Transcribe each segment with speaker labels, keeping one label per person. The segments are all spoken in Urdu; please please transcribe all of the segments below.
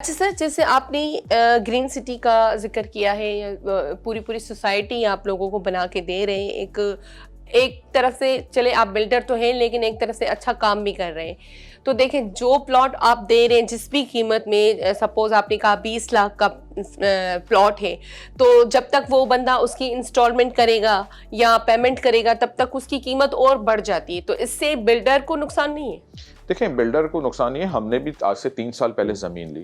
Speaker 1: اچھا سر، جیسے آپ نے گرین سٹی کا ذکر کیا ہے، پوری سوسائٹی آپ لوگوں کو بنا کے دے رہے ہیں، ایک طرف سے چلے آپ بلڈر تو ہیں لیکن ایک طرف سے اچھا کام بھی کر رہے ہیں. تو دیکھیں جو پلاٹ آپ دے رہے ہیں جس بھی قیمت میں، سپوز آپ نے کہا 20 لاکھ کا پلاٹ ہے، تو جب تک وہ بندہ اس کی انسٹالمنٹ کرے گا یا پیمنٹ کرے گا تب تک اس کی قیمت اور بڑھ جاتی ہے. تو اس سے بلڈر کو نقصان نہیں ہے؟
Speaker 2: دیکھیں، بلڈر کو نقصان نہیں ہے. ہم نے بھی آج سے 3 سال پہلے زمین لی،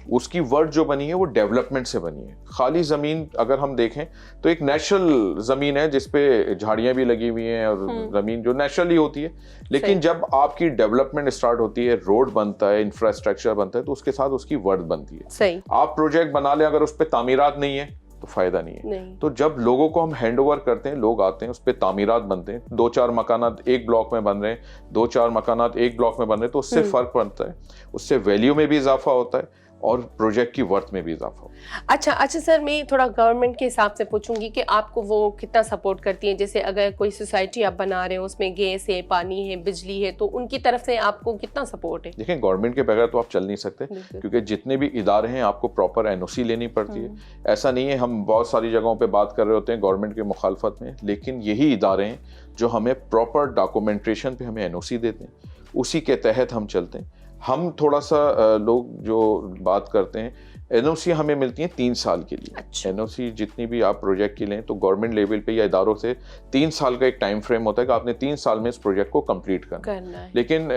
Speaker 2: اس کی ورتھ جو بنی ہے وہ ڈیولپمنٹ سے بنی ہے. خالی زمین اگر ہم دیکھیں تو ایک نیچرل زمین ہے جس پہ جھاڑیاں بھی لگی ہوئی ہیں اور زمین جو نیچرلی ہوتی ہے. لیکن جب آپ کی ڈیولپمنٹ اسٹارٹ ہوتی ہے، روڈ بنتا ہے، انفراسٹرکچر بنتا ہے، تو اس کے ساتھ اس کی ورتھ بنتی ہے. آپ پروجیکٹ بنا لیں، اگر اس پہ تعمیرات نہیں ہے تو فائدہ نہیں ہے. تو جب لوگوں کو ہم ہینڈ اوور کرتے ہیں، لوگ آتے ہیں، اس پہ تعمیرات بنتے ہیں، 2-4 مکانات ایک بلاک میں بن رہے ہیں، 2-4 مکانات ایک بلاک میں بن رہے ہیں، تو اس سے فرق پڑتا ہے، اس سے ویلیو میں بھی اضافہ ہوتا ہے اور پروجیکٹ کی ورتھ میں بھی اضافہ ہوتا ہے.
Speaker 1: اچھا سر، میں تھوڑا گورنمنٹ کے حساب سے پوچھوں گی کہ آپ کو وہ کتنا سپورٹ کرتی ہیں؟ جیسے اگر کوئی سوسائٹی آپ بنا رہے ہو، اس میں گیس ہے، پانی ہے، بجلی ہے، تو ان کی طرف سے آپ کو کتنا سپورٹ ہے؟
Speaker 2: دیکھیں، گورنمنٹ کے بغیر تو آپ چل نہیں سکتے، کیونکہ جتنے بھی ادارے ہیں آپ کو پراپر NOC لینی پڑتی ہے. ایسا نہیں ہے، ہم بہت ساری جگہوں پہ بات کر رہے ہوتے ہیں گورنمنٹ کے مخالفت میں، لیکن یہی ادارے ہیں جو ہمیں پراپر ڈاکومنٹریشن پہ ہمیں NOC دیتے ہیں، اسی کے تحت ہم چلتے ہیں. ہم تھوڑا سا لوگ جو بات کرتے ہیں، NOC ہمیں ملتی ہیں 3 سال کے لیے. NOC جتنی بھی آپ پروجیکٹ کی لیں تو گورنمنٹ لیول پہ یا اداروں سے 3 سال کا ایک ٹائم فریم ہوتا ہے کہ آپ نے 3 سال میں اس پروجیکٹ کو کمپلیٹ کرنا ہے. لیکن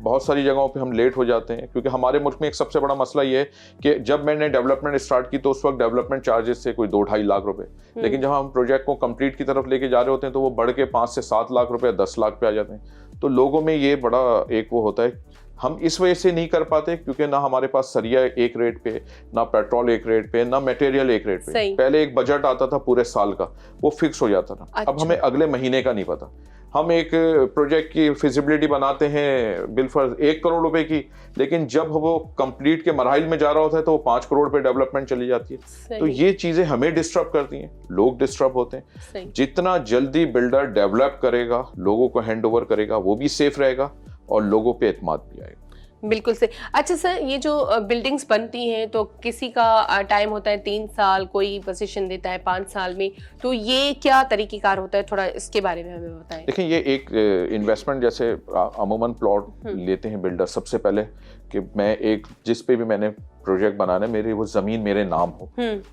Speaker 2: بہت ساری جگہوں پہ ہم لیٹ ہو جاتے ہیں، کیونکہ ہمارے ملک میں ایک سب سے بڑا مسئلہ یہ ہے کہ جب میں نے ڈیولپمنٹ اسٹارٹ کی تو اس وقت ڈیولپمنٹ چارجز سے کوئی 2-2.5 لاکھ روپے، لیکن جب ہم پروجیکٹ کو کمپلیٹ کی طرف لے کے جا رہے ہوتے ہیں تو وہ بڑھ کے 5 سے 7 لاکھ روپے، 10 لاکھ پہ آ جاتے ہیں. تو لوگوں میں یہ بڑا ایک وہ ہوتا ہے. ہم اس وجہ سے نہیں کر پاتے کیونکہ نہ ہمارے پاس سریا ایک ریٹ پہ، نہ پیٹرول ایک ریٹ پہ، نہ میٹیریل ایک ریٹ پہ. پہلے ایک بجٹ آتا تھا پورے سال کا، وہ فکس ہو جاتا تھا. اب ہمیں اگلے مہینے کا نہیں پتا. ہم ایک پروجیکٹ کی فیزیبلٹی بناتے ہیں بالفرض 1 کروڑ روپے کی، لیکن جب وہ کمپلیٹ کے مراحل میں جا رہا ہوتا ہے تو وہ 5 کروڑ پہ ڈیولپمنٹ چلی جاتی ہے. تو یہ چیزیں ہمیں ڈسٹرب کرتی ہیں، لوگ ڈسٹرب ہوتے ہیں. جتنا جلدی بلڈر ڈیولپ کرے گا، لوگوں کو ہینڈ اوور کرے گا، وہ بھی سیف رہے گا اور لوگوں پہ اعتماد بھی آئے گا.
Speaker 1: بالکل سے. اچھا سر، یہ جو بلڈنگز بنتی ہیں تو کسی کا ٹائم ہوتا ہے 3 سال، کوئی پوزیشن دیتا ہے 5 سال میں، تو یہ کیا طریقہ کار ہوتا ہے؟ تھوڑا اس کے بارے میں ہمیں بتائیں.
Speaker 2: دیکھیں، یہ ایک انویسٹمنٹ جیسے عموماً پلاٹ لیتے ہیں بلڈر سب سے پہلے کہ میں ایک جس پہ بھی میں نے پروجیکٹ بنانا ہے، میری وہ زمین میرے نام ہو،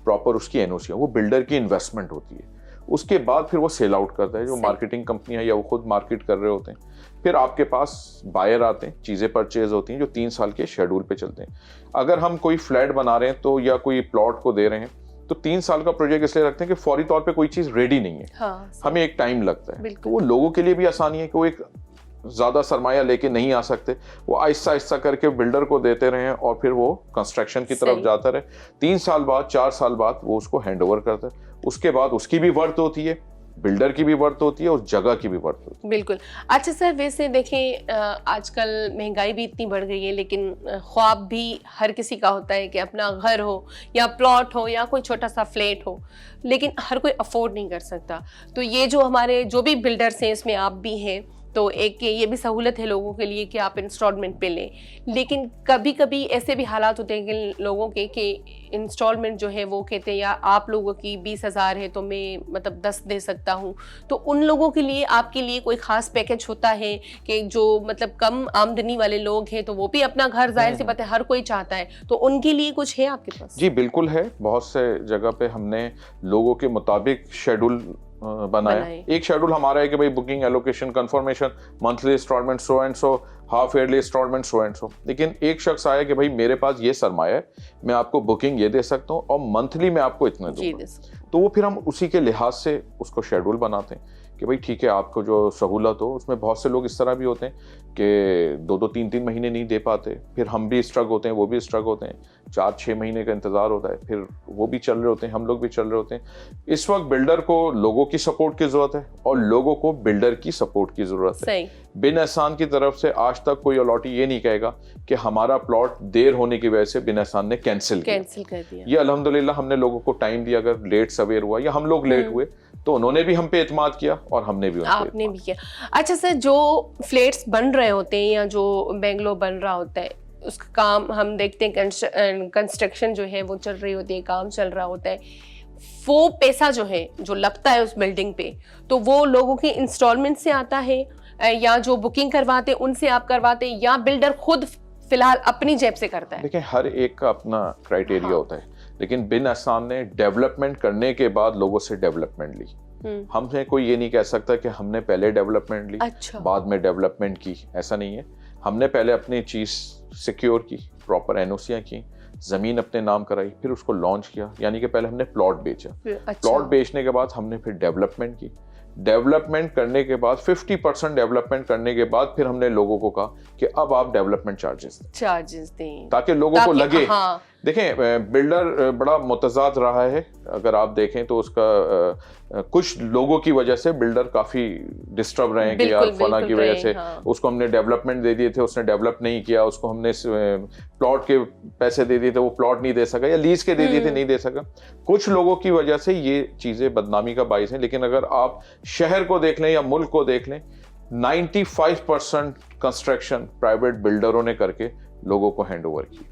Speaker 2: پراپر اس کی NOC ہو. وہ بلڈر کی انویسٹمنٹ ہوتی ہے. اس کے بعد پھر وہ سیل آؤٹ کرتا ہے، جو مارکیٹنگ کمپنیاں یا وہ خود مارکیٹ کر رہے ہوتے ہیں. پھر آپ کے پاس بائر آتے ہیں، چیزیں پرچیز ہوتی ہیں جو 3 سال کے شیڈول پہ چلتے ہیں. اگر ہم کوئی فلیٹ بنا رہے ہیں تو یا کوئی پلاٹ کو دے رہے ہیں تو 3 سال کا پروجیکٹ اس لیے رکھتے ہیں کہ فوری طور پہ کوئی چیز ریڈی نہیں ہے، ہمیں ایک ٹائم لگتا ہے. تو وہ لوگوں کے لیے بھی آسانی ہے کہ وہ ایک زیادہ سرمایہ لے کے نہیں آ سکتے، وہ آہستہ آہستہ کر کے بلڈر کو دیتے رہے اور پھر وہ کنسٹرکشن کی طرف جاتا رہے. 3 سال بعد 4 سال بعد وہ اس کو ہینڈ اوور کرتا ہے. اس کے بعد اس کی بھی ورتھ ہوتی ہے، بلڈر کی بھی ورتھ ہوتی ہے، اس جگہ کی بھی ورتھ ہوتی ہے.
Speaker 1: بالکل. اچھا سر، ویسے دیکھیں آج کل مہنگائی بھی اتنی بڑھ گئی ہے، لیکن خواب بھی ہر کسی کا ہوتا ہے کہ اپنا گھر ہو یا پلاٹ ہو یا کوئی چھوٹا سا فلیٹ ہو، لیکن ہر کوئی افورڈ نہیں کر سکتا. تو یہ جو ہمارے جو بھی بلڈرس ہیں، اس میں آپ بھی ہیں، تو ایک یہ بھی سہولت ہے لوگوں کے لیے کہ آپ انسٹالمنٹ پہ لیں. لیکن کبھی کبھی ایسے بھی حالات ہوتے ہیں کہ لوگوں کے کہ انسٹالمنٹ جو ہے وہ کہتے ہیں یا آپ لوگوں کی 20,000 ہے تو میں مطلب 10 دے سکتا ہوں. تو ان لوگوں کے لیے آپ کے لیے کوئی خاص پیکج ہوتا ہے کہ جو مطلب کم آمدنی والے لوگ ہیں تو وہ بھی اپنا گھر ظاہر سی بات ہے ہر کوئی چاہتا ہے، تو ان کے لیے کچھ ہے آپ کے پاس؟
Speaker 2: جی بالکل ہے. بہت سے جگہ پہ ہم نے لوگوں کے مطابق شیڈول بنایا. ایک شیڈول ہمارا ہے کہ بھائی booking, allocation, confirmation, monthly installment so and so, half yearly installment so and so. لیکن ایک شخص آیا کہ بھائی میرے پاس یہ سرمایہ ہے، میں آپ کو بکنگ یہ دے سکتا ہوں اور منتھلی میں آپ کو اتنا دوں گا. تو وہ پھر ہم اسی کے لحاظ سے اس کو شیڈول بناتے ہیں کہ بھائی ٹھیک ہے، آپ کو جو سہولت ہو. اس میں بہت سے لوگ اس طرح بھی ہوتے ہیں کہ 2-3 مہینے نہیں دے پاتے، پھر ہم بھی اسٹرگ ہوتے ہیں، وہ بھی اسٹرگ ہوتے ہیں. 4-6 مہینے کا انتظار ہوتا ہے، پھر وہ بھی چل رہے ہوتے ہیں، ہم لوگ بھی چل رہے ہوتے ہیں. اس وقت بلڈر کو لوگوں کی سپورٹ کی ضرورت ہے اور لوگوں کو بلڈر کی سپورٹ کی ضرورت ہے. بن احسان کی طرف سے آج تک کوئی الاٹی یہ نہیں کہے گا کہ ہمارا پلاٹ دیر ہونے کی وجہ سے بن احسان نے کینسل کر دیا. یہ الحمدللہ ہم نے لوگوں کو ٹائم دیا. اگر لیٹ سویر ہوا یا ہم لوگ لیٹ ہوئے تو انہوں نے بھی ہم پہ اعتماد کیا اور ہم نے بھی
Speaker 1: آپ نے بھی کیا. اچھا سر، جو فلیٹس بن رہے ہوتے ہیں یا جو بنگلو بن رہا ہوتا ہے، اس کا کام ہم دیکھتے ہیں کنسٹرکشن جو ہے وہ چل رہی ہوتی ہے, کام چل رہا ہوتا ہے, وہ پیسہ جو ہے جو لگتا ہے اس بلڈنگ پہ, تو وہ لوگوں کی انسٹالمنٹ سے آتا ہے یا جو بکنگ کرواتے ان سے آپ کرواتے, یا بلڈر خود فی الحال اپنی جیب سے کرتا ہے؟
Speaker 2: دیکھیں ہر ایک کا اپنا کرائٹیریا ہوتا ہے, لیکن بن احسان نے ڈیولپمنٹ کرنے کے بعد لوگوں سے ڈیولپمنٹ لی. ہم نے کوئی یہ نہیں کہہ سکتا کہ ہم نے پہلے ڈیولپمنٹ لی بعد میں ڈیولپمنٹ کی, ایسا نہیں ہے. ہم نے پہلے اپنی چیز سیکیور کی, پراپر اینوسیاں کی, زمین اپنے نام کرائی, پھر اس کو لانچ کیا, یعنی کہ پہلے ہم نے پلاٹ بیچا, پلاٹ بیچنے کے بعد ہم نے پھر ڈیولپمنٹ کی, ڈیولپمنٹ کرنے کے بعد 50% ڈیولپمنٹ کرنے کے بعد پھر ہم نے لوگوں کو کہا کہ اب آپ ڈیولپمنٹ چارجز دیں تاکہ لوگوں کو لگے. دیکھیں بلڈر بڑا متضاد رہا ہے, اگر آپ دیکھیں تو اس کا کچھ لوگوں کی وجہ سے بلڈر کافی ڈسٹرب رہے ہیں کہ یار فلاں کی وجہ سے اس کو ہم نے ڈیولپمنٹ دے دیے تھے, اس نے ڈیولپ نہیں کیا, اس کو ہم نے پلاٹ کے پیسے دے دیے تھے, وہ پلاٹ نہیں دے سکا, یا لیز کے دے دیے تھے نہیں دے سکا. کچھ لوگوں کی وجہ سے یہ چیزیں بدنامی کا باعث ہیں. لیکن اگر آپ شہر کو دیکھ لیں یا ملک کو دیکھ لیں, 95% کنسٹرکشن پرائیویٹ بلڈروں نے کر کے لوگوں کو ہینڈ اوور کی.